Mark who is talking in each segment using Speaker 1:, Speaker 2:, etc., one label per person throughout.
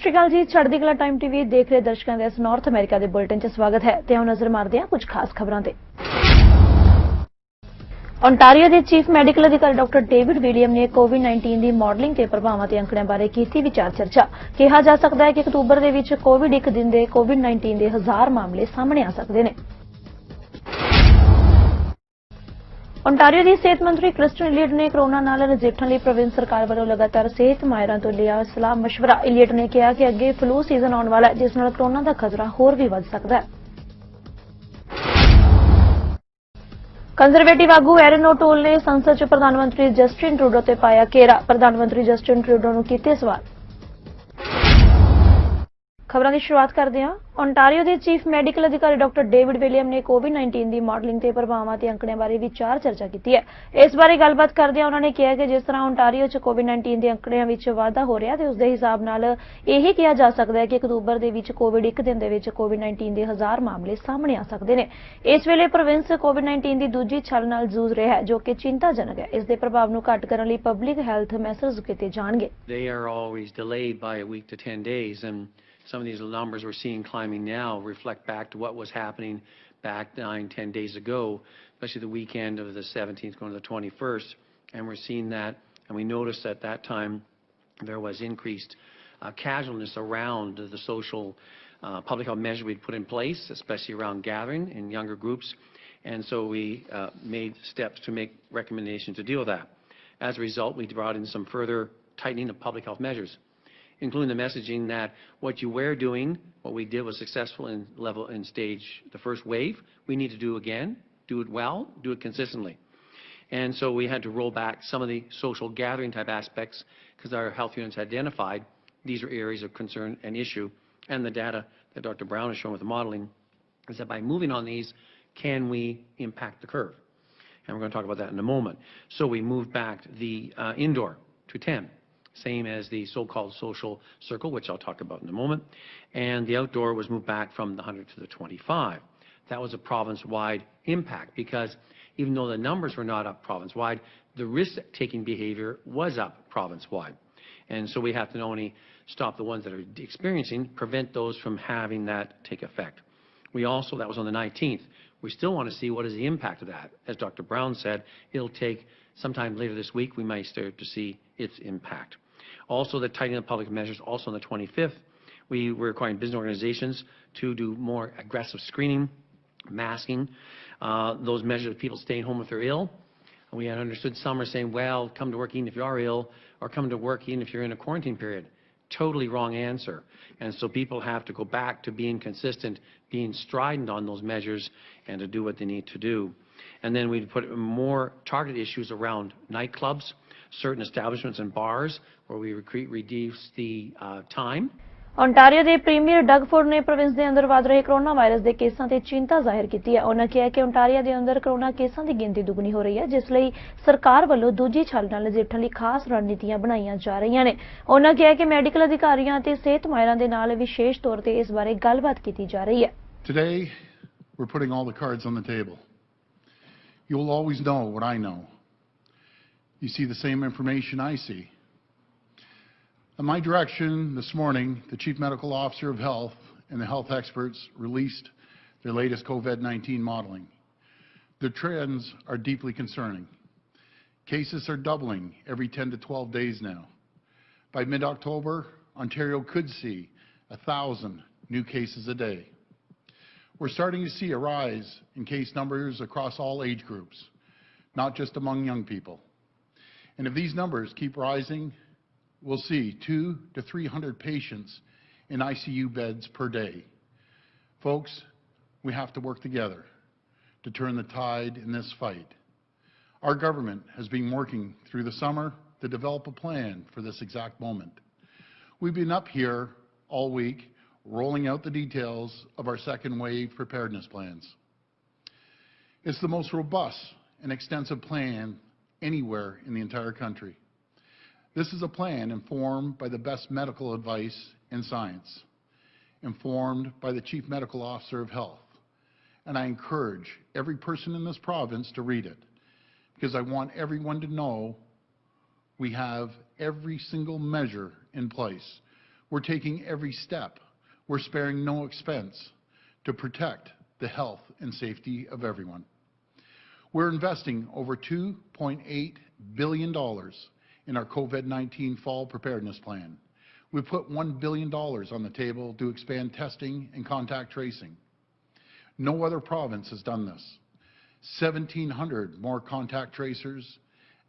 Speaker 1: श्री अकाल जी, Chardikla time TV देख रहे दर्शकों का इस नॉर्थ अमेरिका के बुलेटिन च स्वागत है। ते आओ नजर मारदे हां कुछ खास खबरां ते। ओंटारियो के चीफ मैडिकल अधिकारी डॉक्टर डेविड विलियम ने कोविड-19 की मॉडलिंग के प्रभावों के अंकड़ियां बारे की विचार चर्चा। कहा जा सकता है कि अक्तूबर के विच कोविड एक दिन के कोविड-19 के 1000 मामले सामने आ सकते हैं। ओंटारियो की सेहत मंत्री क्रिस्टन इलियट ने कोरोना नाल नजिठण लई प्रोविंस सरकार वालों लगातार सेहत माहिरां तो लिया सलाह मशवरा। इलियट ने कहा कि अगे फ्लू सीजन आने वाला है, जिस नाल कोरोना का खतरा होर भी वध सकता है। कंजरवेटिव आगू एरन ओटोल ने संसद च प्रधानमंत्री जस्टिन ट्रूडो ते पाया घेरा। प्रधानमंत्री जस्टिन ट्रूडो नूं कीते सवाल। खबरों की शुरुआत करते हैं। ओंटारियो के चीफ मैडिकल अधिकारी डॉक्टर डेविड विलियम ने कोविड-19 की मॉडलिंग के प्रभावों के अंकड़ियां बारे विचार चर्चा की है। इस बारे गलबात करदे उन्होंने कहा कि जिस तरह ओंटारियो च कोविड-19 के अंकड़ियां विच वाधा हो रहा है, उसके हिसाब नाल यही कहा जा सकता है कि अक्तूबर के विच कोविड एक दिन के कोविड-19 के 1000 मामले सामने आ सकते हैं। इस वेले प्रोविंस कोविड-19 की दूजी छल नाल जूझ रहा है, जो कि चिंताजनक है। इसके प्रभाव को घट करने लई पब्लिक हैल्थ मैसर्स किए जाएंगे।
Speaker 2: Some of these numbers we're seeing climbing now reflect back to what was happening back 9-10 days ago, especially the weekend of the 17th going to the 21st. And we're seeing that, and we noticed at that time there was increased casualness around the social public health measures we'd put in place, especially around gathering in younger groups. And so we made steps to make recommendations to deal with that. As a result, we brought in some further tightening of public health measures, including the messaging that what you were doing, what we did was successful in stage the first wave. We need to do again, do it well, do it consistently. And so we had to roll back some of the social gathering type aspects because our health units identified these are areas of concern and issue. And the data that Dr. Brown has shown with the modeling is that by moving on these, can we impact the curve? And we're going to talk about that in a moment. So we moved back the indoor to 10. Same as the so-called social circle, which I'll talk about in a moment. And the outdoor was moved back from the 100 to the 25. That was a province-wide impact because even though the numbers were not up province-wide, the risk-taking behavior was up province-wide. And so we have to not only stop the ones that are experiencing, prevent those from having that take effect. We also, that was on the 19th, we still want to see what is the impact of that. As Dr. Brown said, it'll take sometime later this week, we might start to see its impact. Also, the tightening of public measures, also on the 25th, we were requiring business organizations to do more aggressive screening, masking, those measures of people staying home if they're ill. We had understood some are saying, well, come to work even if you are ill, or come to work even if you're in a quarantine period. Totally wrong answer. And so people have to go back to being consistent, being strident on those measures, and to do what they need to do. And then we put more targeted issues around nightclubs, certain establishments and bars where we reduce the time.
Speaker 1: Ontario के premiere Doug Ford ने province के अंदर वध रहे corona virus के केसां ते चिंता जाहिर की है। उन्होंने कहा कि ओंटारियो के अंदर कोरोना केसां की गिनती दुगनी हो रही है, जिसलिए सरकार वालों दूजी छल नाल नजिठण लई खास रणनीतियां बनाईयां जा रही ने। उन्होंने कहा कि मैडिकल अधिकारियों ते सेहत माहिरां दे नाल विशेष तौर ते इस बारे गलबात की जा रही है।
Speaker 3: Today, we're putting all the cards on the table. You will always know what I know. You see the same information I see. At my direction this morning, the Chief Medical Officer of Health and the health experts released their latest COVID-19 modeling. The trends are deeply concerning. Cases are doubling every 10 to 12 days now. By mid-October, Ontario could see 1,000 new cases a day. We're starting to see a rise in case numbers across all age groups, not just among young people. And if these numbers keep rising, we'll see 200 to 300 patients in ICU beds per day. Folks, we have to work together to turn the tide in this fight. Our government has been working through the summer to develop a plan for this exact moment. We've been up here all week rolling out the details of our second wave preparedness plans. It's the most robust and extensive plan anywhere in the entire country. This is a plan informed by the best medical advice and science, informed by the Chief Medical Officer of Health. And I encourage every person in this province to read it, because I want everyone to know we have every single measure in place. We're taking every step. We're sparing no expense to protect the health and safety of everyone. We're investing over $2.8 billion in our COVID-19 fall preparedness plan. We put $1 billion on the table to expand testing and contact tracing. No other province has done this. 1,700 more contact tracers,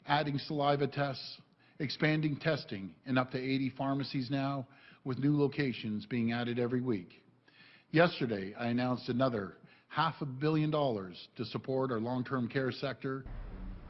Speaker 3: adding saliva tests, expanding testing in up to 80 pharmacies now, with new locations being added every week. Yesterday, I announced another $500 million to support our long-term care sector.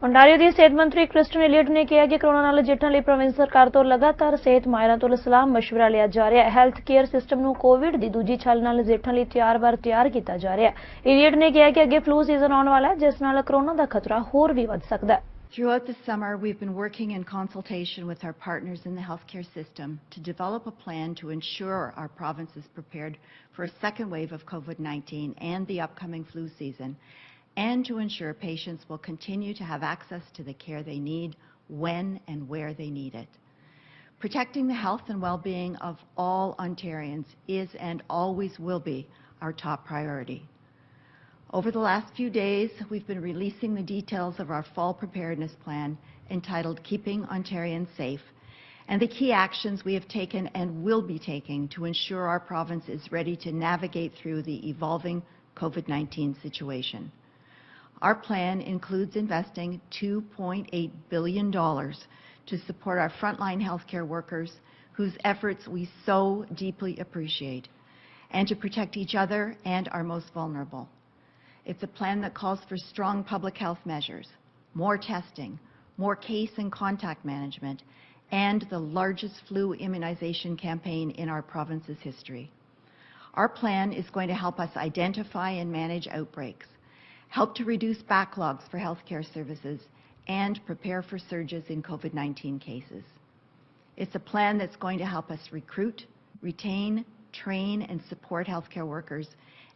Speaker 1: Ontario ਦੀ ਸਿਹਤ ਮੰਤਰੀ Kristen Elliot ਨੇ ਕਿਹਾ ਕਿ corona ਨਾਲ ਨਜਿੱਠਣ ਲਈ province ਸਰਕਾਰ ਤੋਂ ਲਗਾਤਾਰ ਸਿਹਤ ਮਾਹਿਰਾਂ ਤੋਂ ਸਲਾਹ ਮਸ਼ਵਰਾ ਲਿਆ ਜਾ ਰਿਹਾ ਹੈ। ਹੈਲਥ ਕੇਅਰ ਸਿਸਟਮ ਨੂੰ ਕੋਵਿਡ ਦੀ ਦੂਜੀ ਛਾਲ ਨਾਲ ਨਜਿੱਠਣ ਲਈ ਤਿਆਰ ਕੀਤਾ ਜਾ ਰਿਹਾ ਹੈ। ਐਲੀਅਟ ਨੇ ਕਿਹਾ ਕਿ ਅੱਗੇ ਫਲੂ ਸੀਜ਼ਨ ਆਉਣ ਵਾਲਾ ਹੈ, ਜਿਸ ਨਾਲ ਕੋਰੋਨਾ ਦਾ ਖਤਰਾ ਹੋਰ ਵੀ ਵੱਧ ਸਕਦਾ ਹੈ।
Speaker 4: Throughout the summer, we've been working in consultation with our partners in the healthcare system to develop a plan to ensure our province is prepared for a second wave of COVID-19 and the upcoming flu season, and to ensure patients will continue to have access to the care they need when and where they need it. Protecting the health and well-being of all Ontarians is and always will be our top priority. Over the last few days, we've been releasing the details of our fall preparedness plan entitled Keeping Ontarians Safe, and the key actions we have taken and will be taking to ensure our province is ready to navigate through the evolving COVID-19 situation. Our plan includes investing $2.8 billion to support our frontline healthcare workers, whose efforts we so deeply appreciate, and to protect each other and our most vulnerable. It's a plan that calls for strong public health measures, more testing, more case and contact management, and the largest flu immunization campaign in our province's history. Our plan is going to help us identify and manage outbreaks, help to reduce backlogs for healthcare services, and prepare for surges in COVID-19 cases. It's a plan that's going to help us recruit, retain, train, and support healthcare workers,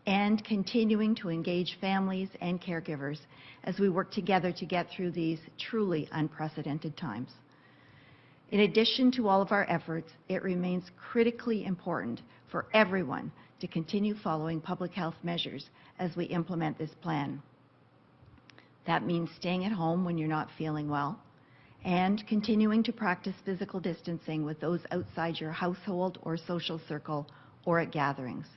Speaker 4: and continuing to engage families and caregivers as we work together to get through these truly unprecedented times. In addition to all of our efforts, it remains critically important for everyone to continue following public health measures as we implement this plan. That means staying at home when you're not feeling well, and continuing to practice physical distancing with those outside your household or social circle or at gatherings.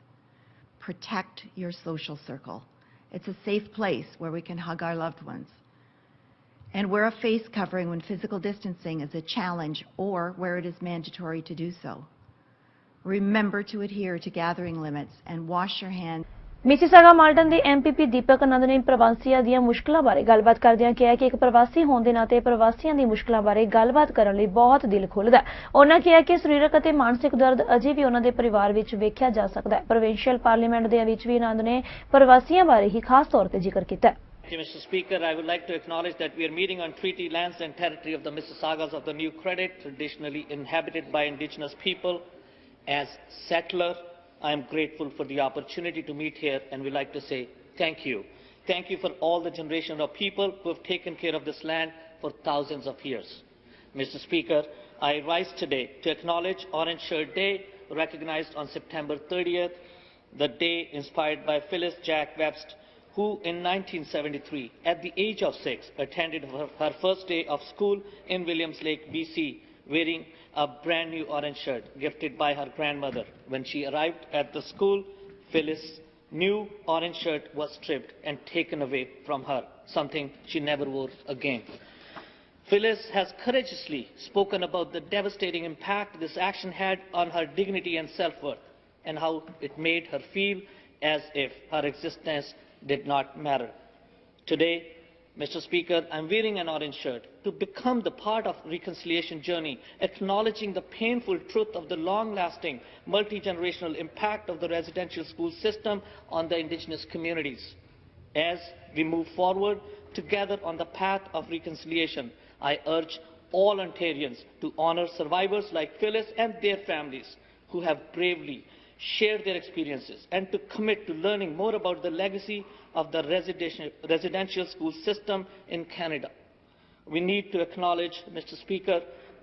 Speaker 4: Protect your social circle. It's a safe place where we can hug our loved ones. And wear a face covering when physical distancing is a challenge or where it is mandatory to do so. Remember to adhere to gathering limits and wash your hands.
Speaker 1: Mississauga Malton ਦੇ MPP ਦੀਪਕ ਨੰਦ ਨੇ ਪ੍ਰਵਾਸੀਆਂ ਦੀਆਂ ਮੁਸ਼ਕਲਾਂ ਬਾਰੇ ਗੱਲਬਾਤ ਕਰਦਿਆਂ ਕਿਹਾ ਕਿ ਇੱਕ ਪ੍ਰਵਾਸੀ ਹੋਣ ਦੇ ਨਾਤੇ ਪ੍ਰਵਾਸੀਆਂ ਦੀ ਮੁਸ਼ਕਲਾਂ ਬਾਰੇ ਗੱਲਬਾਤ ਕਰਨ ਲਈ ਬਹੁਤ ਦਿਲ ਖੁੱਲ੍ਹਦਾ ਹੈ। ਉਹਨਾਂ ਕਿਹਾ ਕਿ ਸਰੀਰਕ ਅਤੇ ਮਾਨਸਿਕ ਦਰਦ ਅਜੇ ਵੀ ਉਹਨਾਂ ਦੇ ਪਰਿਵਾਰ ਵਿੱਚ ਵੇਖਿਆ ਜਾ ਸਕਦਾ ਹੈ। ਪ੍ਰੋਵਿੰਸ਼ੀਅਲ ਪਾਰਲੀਮੈਂਟ ਦੇ ਵਿੱਚ ਵੀ ਨੰਦ ਨੇ ਪ੍ਰਵਾਸੀਆਂ ਬਾਰੇ ਹੀ ਖਾਸ ਤੌਰ ਤੇ ਜ਼ਿਕਰ ਕੀਤਾ ਹੈ।
Speaker 5: Mr. Speaker, I would like to acknowledge that we are meeting on treaty lands and territory of the Mississaugas of the New Credit, traditionally inhabited by Indigenous people. As settler, I am grateful for the opportunity to meet here, and we'd like to say thank you. Thank you for all the generation of people who have taken care of this land for thousands of years. Mr. Speaker, I rise today to acknowledge Orange Shirt Day, recognized on September 30th, the day inspired by Phyllis Jack Webster, who in 1973, at the age of 6, attended her first day of school in Williams Lake, BC, wearing a brand new orange shirt gifted by her grandmother. When she arrived at the school, Phyllis' new orange shirt was stripped and taken away from her, something she never wore again. Phyllis has courageously spoken about the devastating impact this action had on her dignity and self-worth, and how it made her feel as if her existence did not matter. Today, Mr. Speaker, I'm wearing an orange shirt to become the part of reconciliation journey, acknowledging the painful truth of the long-lasting, multi-generational impact of the residential school system on the Indigenous communities. As we move forward together on the path of reconciliation, I urge all Ontarians to honor survivors like Phyllis and their families who have bravely shared their experiences, and to commit to learning more about the legacy of the residential school system in Canada. We need to acknowledge, Mr. Speaker,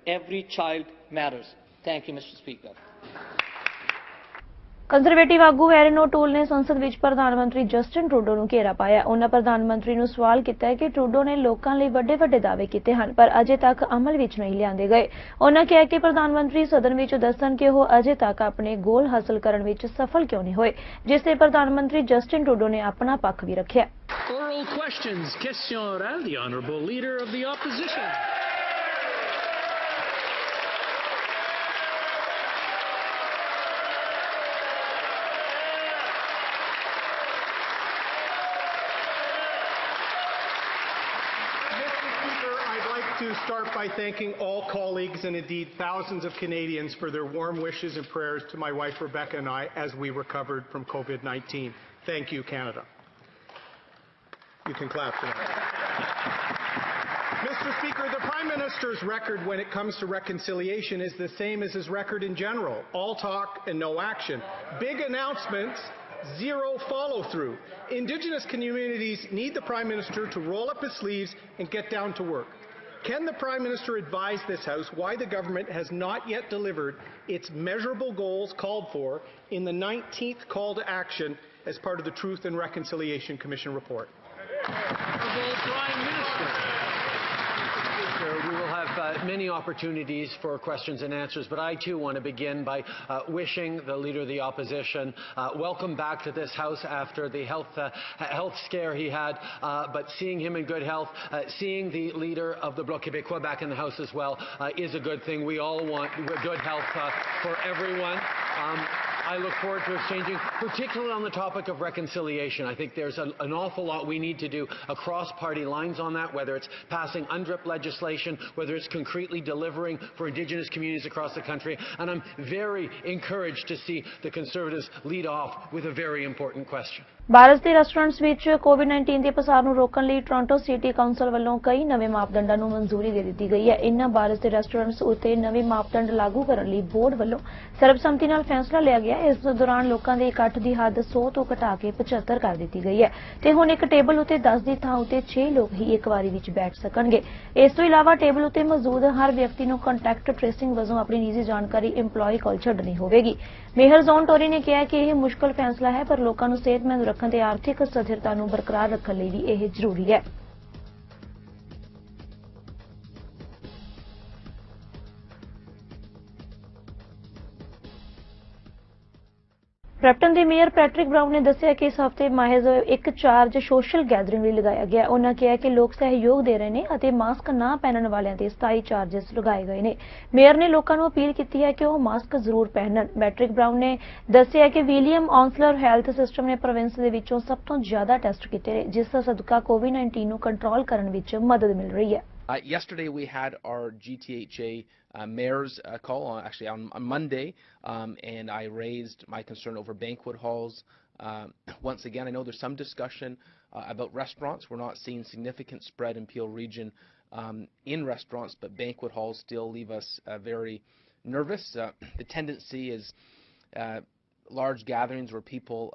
Speaker 5: every child matters. Thank you, Mr. Speaker.
Speaker 1: Conservative ਆਗੂ iron ਓਟੂਲ ਨੇ ਸੰਸਦ ਵਿੱਚ ਪ੍ਰਧਾਨ ਮੰਤਰੀ Justin Trudeau ਨੂੰ ਘੇਰਾ ਪਾਇਆ। ਉਹਨਾਂ ਪ੍ਰਧਾਨ ਮੰਤਰੀ ਨੂੰ ਸਵਾਲ ਕੀਤਾ ਹੈ ਕਿ ਟਰੂਡੋ ਨੇ ਲੋਕਾਂ ਲਈ ਵੱਡੇ ਦਾਅਵੇ ਕੀਤੇ ਹਨ ਪਰ ਅਜੇ ਤੱਕ ਅਮਲ ਵਿੱਚ ਨਹੀਂ ਲਿਆਂਦੇ ਗਏ। ਉਹਨਾਂ ਕਿਹਾ ਕਿ ਪ੍ਰਧਾਨ ਮੰਤਰੀ ਸਦਨ ਵਿੱਚ ਦੱਸਣ ਕਿ ਉਹ ਅਜੇ ਤੱਕ ਆਪਣੇ ਗੋਲ ਹਾਸਲ ਕਰਨ ਵਿੱਚ ਸਫਲ ਕਿਉਂ ਨਹੀਂ ਹੋਏ, ਜਿਸ ਤੇ ਪ੍ਰਧਾਨ ਮੰਤਰੀ ਜਸਟਿਨ ਟਰੂਡੋ ਨੇ ਆਪਣਾ ਪੱਖ ਵੀ ਰੱਖਿਆ।
Speaker 6: Oral questions. Question orale. The Honourable Leader of the Opposition.
Speaker 7: To start by thanking all colleagues and indeed thousands of Canadians for their warm wishes and prayers to my wife Rebecca and I as we recovered from COVID-19. Thank you, Canada. You can clap for that. Mr. Speaker, the Prime Minister's record when it comes to reconciliation is the same as his record in general. All talk and no action. Big announcements, zero follow-through. Indigenous communities need the Prime Minister to roll up his sleeves and get down to work. Can the Prime Minister advise this House why the government has not yet delivered its measurable goals called for in the 19th call to action as part of the Truth and Reconciliation Commission report?
Speaker 6: Prime Minister.
Speaker 8: We will have many opportunities for questions and answers, but I too want to begin by wishing the Leader of the Opposition welcome back to this House after the health scare he had, but seeing him in good health, seeing the Leader of the Bloc Québécois back in the House as well is a good thing. We all want good health for everyone. I look forward to exchanging, particularly on the topic of reconciliation. I think there's an awful lot we need to do across party lines on that, whether it's passing UNDRIP legislation, whether it's concretely delivering for Indigenous communities across the country. And I'm very encouraged to see the Conservatives lead off with a very important question.
Speaker 1: Bharat ਦੇ restaurants ਵਿੱਚ ਕੋਵਿਡ-19 ਦੇ ਪਸਾਰ ਨੂੰ ਰੋਕਣ ਲਈ Toronto city council ਵੱਲੋਂ ਕਈ ਨਵੇਂ ਮਾਪਦੰਡਾਂ ਨੂੰ ਮਨਜ਼ੂਰੀ ਦੇ ਦਿੱਤੀ ਗਈ ਹੈ। ਇਨ੍ਹਾਂ ਭਾਰਤ ਦੇ ਰੈਸਟੋਰੈਂਟਸ ਉੱਤੇ ਨਵੇਂ ਮਾਪਦੰਡ ਲਾਗੂ ਕਰਨ ਲਈ ਬੋਰਡ ਵੱਲੋਂ ਸਰਬਸੰਮਤੀ ਨਾਲ ਫੈਸਲਾ ਲਿਆ ਗਿਆ। ਇਸ ਦੌਰਾਨ ਲੋਕਾਂ ਦੇ ਇਕੱਠ ਦੀ ਹੱਦ 100 ਤੋਂ ਘਟਾ ਕੇ 75 ਕਰ ਦਿੱਤੀ ਗਈ ਹੈ ਤੇ ਹੁਣ ਇੱਕ ਟੇਬਲ ਉੱਤੇ 10 ਦੀ ਥਾਂ ਉੱਤੇ 6 ਲੋਕ ਹੀ ਇੱਕ ਵਾਰੀ ਵਿੱਚ ਬੈਠ ਸਕਣਗੇ। ਇਸ ਤੋਂ ਇਲਾਵਾ ਟੇਬਲ ਉੱਤੇ ਮੌਜੂਦ ਹਰ ਵਿਅਕਤੀ ਨੂੰ ਕੰਟੈਕਟ ਟ੍ਰੇਸਿੰਗ ਵਜੋਂ ਆਪਣੀ ਨਿੱਜੀ ਜਾਣਕਾਰੀ EMPLOYEE ਕੋਲ ਛੱਡਣੀ ਹੋਵੇਗੀ। ਮੇਅਰ ਜੌਨ ਟੋਰੀ ਨੇ ਕਿਹਾ ਕਿ ਇਹ ਮੁਸ਼ਕਲ ਫੈਸਲਾ ਹੈ ਪਰ ਲੋਕਾਂ ਨੂੰ ਸਿਹਤਮੰਦ ਰੱਖਣ ਤੇ ਆਰਥਿਕ ਸਥਿਰਤਾ ਨੂੰ ਬਰਕਰਾਰ ਰੱਖਣ ਲਈ ਵੀ ਇਹ ਜ਼ਰੂਰੀ ਹੈ। ਬਰੈਂਪਟਨ ਦੇ ਮੇਅਰ ਪੈਟਰਿਕ ਬਰਾਊਨ ਨੇ ਦੱਸਿਆ ਕਿ ਇਸ ਹਫ਼ਤੇ ਮਹਿਜ਼ ਇੱਕ ਚਾਰਜ ਸੋਸ਼ਲ ਗੈਦਰਿੰਗ ਲਈ ਲਗਾਇਆ ਗਿਆ। ਉਹਨਾਂ ਕਿਹਾ ਕਿ ਲੋਕ ਸਹਿਯੋਗ ਦੇ ਰਹੇ ਨੇ ਅਤੇ ਮਾਸਕ ਨਾ ਪਹਿਨਣ ਵਾਲਿਆਂ ਤੇ 27 ਚਾਰਜਸ ਲਗਾਏ ਗਏ ਨੇ। ਮੇਅਰ ਨੇ ਲੋਕਾਂ ਨੂੰ ਅਪੀਲ ਕੀਤੀ ਹੈ ਕਿ ਉਹ ਮਾਸਕ ਜ਼ਰੂਰ ਪਹਿਨਣ। ਪੈਟਰਿਕ ਬਰਾਊਨ ਨੇ ਦੱਸਿਆ ਕਿ ਵਿਲੀਅਮ ਔਂਸਲਰ ਹੈਲਥ ਸਿਸਟਮ ਨੇ ਪ੍ਰੋਵਿੰਸ ਦੇ ਵਿੱਚੋਂ ਸਭ ਤੋਂ ਜ਼ਿਆਦਾ ਟੈਸਟ ਕੀਤੇ ਨੇ, ਜਿਸ ਦਾ ਸਦਕਾ ਕੋਵਿਡ-19 ਨੂੰ ਕੰਟਰੋਲ ਕਰਨ ਵਿੱਚ ਮਦਦ ਮਿਲ ਰਹੀ ਹੈ।
Speaker 9: Yesterday we had our GTHA mayor's call, actually on Monday, and I raised my concern over banquet halls. Once again, I know there's some discussion about restaurants. We're not seeing significant spread in Peel region in restaurants, but banquet halls still leave us very nervous. The tendency is large gatherings where people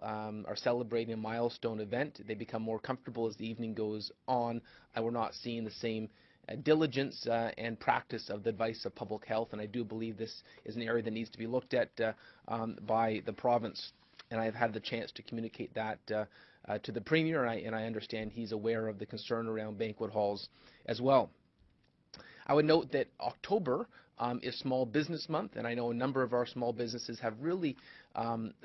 Speaker 9: are celebrating a milestone event. They become more comfortable as the evening goes on, and we're not seeing the same diligence and practice of the advice of public health, and I do believe this is an area that needs to be looked at by the province, and I've had the chance to communicate that to the Premier, and I understand he's aware of the concern around banquet halls as well. I would note that October is Small Business Month, and I know a number of our small businesses have really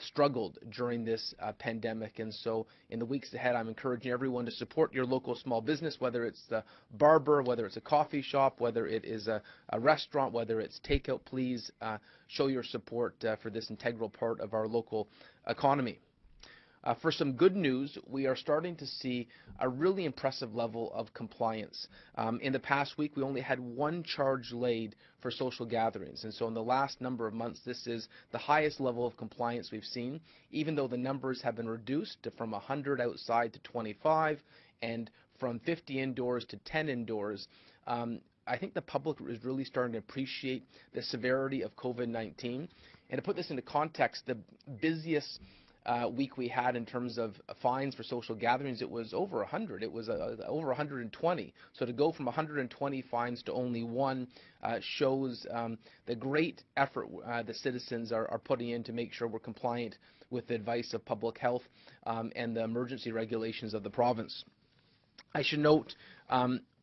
Speaker 9: struggled during this pandemic, and so in the weeks ahead I'm encouraging everyone to support your local small business, whether it's the barber, whether it's a coffee shop, whether it is a restaurant, whether it's takeout. Please show your support for this integral part of our local economy. For some good news, we are starting to see a really impressive level of compliance. In the past week, we only had one charge laid for social gatherings, and so in the last number of months, this is the highest level of compliance we've seen, even though the numbers have been reduced from 100 outside to 25, and from 50 indoors to 10 indoors. I think the public is really starting to appreciate the severity of COVID-19. And to put this into context, the busiest week we had in terms of fines for social gatherings, it was over 100. It was over 120. So to go from 120 fines to only one shows the great effort the citizens are putting in to make sure we're compliant with the advice of public health and the emergency regulations of the province. I should note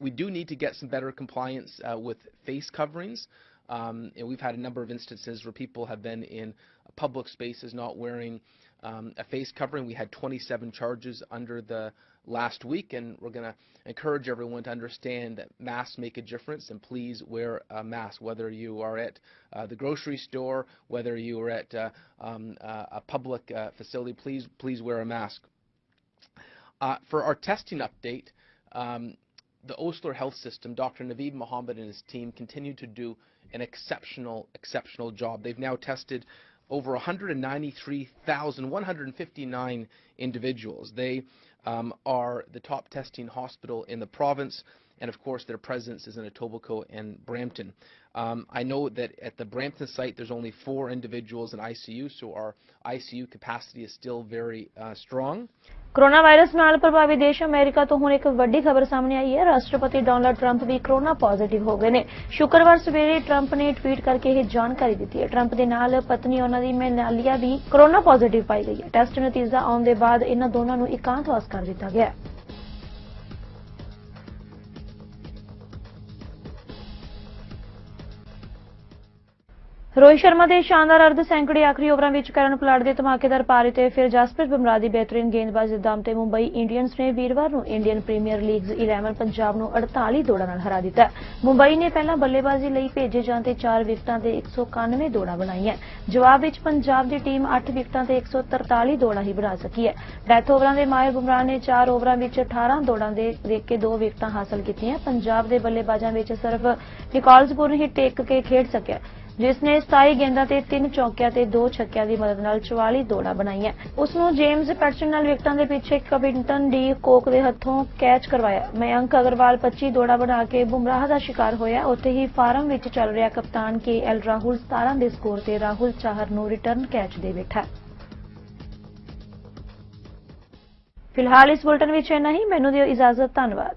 Speaker 9: we do need to get some better compliance with face coverings. And we've had a number of instances where people have been in public spaces not wearing a face covering. We had 27 charges under the last week, and we're going to encourage everyone to understand that masks make a difference, and please wear a mask, whether you are at the grocery store, whether you are at a public facility. Please wear a mask. For our testing update, the Osler Health System, Dr. Naveed Mohammed and his team continue to do an exceptional job. They've now tested over 193,159 individuals. They are the top testing hospital in the province, and of course their presence is in Etobicoke and Brampton. I know that at the Brampton site there's only 4 individuals in ICU, so our ICU capacity is still very strong.
Speaker 1: Corona virus नाल प्रभावित देश America तो हुण एक वड्डी खबर सामने आई है। राष्ट्रपति डोनाल्ड ट्रंप भी कोरोना पॉजिटिव हो गए ने। शुक्रवार सवेरे ट्रंप ने ट्वीट करके यह जानकारी दी है। ट्रंप दे नाल पत्नी उन्हां दी मेलानिया भी कोरोना पॉजिटिव पाई गई है। टेस्ट नतीजा आउण दे बाद इन्हां दोनां नूं एकांतवास कर दिता गया। रोहित शर्मा के शानदार अर्ध सैंकड़े आखिरी ओवरां विच करन पलाट के धमाकेदार पारी ते फिर जसप्रीत बुमराह की बेहतरीन गेंदबाजी दे दम ते मुंबई इंडियंस ने वीरवार नूं इंडियन प्रीमियर लीग 11 पंजाब नूं 48 दौड़ां नाल हरा दिता। मुंबई ने पहला बल्लेबाजी लई भेजे जांदे 4 विकटां ते 191 दौड़ां बनाईआं। जवाब विच पंजाब की टीम 8 विकटां ते 143 दौड़ां ही बना सकी है। डेथ ओवरां दे माहिर बुमराह ने 4 ओवरां विच 18 दौड़ां दे के 2 विकटां हासिल कीतीआं। पंजाब दे बल्लेबाजां विच सिर्फ निकोलसपुर ही टेक के खेड सकिआ, जिसने 27 गेंदा ते 3 चौकिया ते 2 छक्कियां की मदद नाल 44 दौड़ां बनाईआं। उसनूं जेम्स पैटसन नाल विकटां दे पिछे कविंटन डी कोक दे हत्थों कैच करवाया। मयंक अग्रवाल 25 दौड़ां बना के बुमराह दा शिकार होया। उत्थे ही फार्म विच चल रहा कप्तान KL राहुल 17 दे स्कोर ते राहुल चाहर नूं रिटर्न कैच दे बैठा। फिलहाल इस बुलेटिन विच इन्ना ही। मैनूं दिओ इजाजत। धन्नवाद।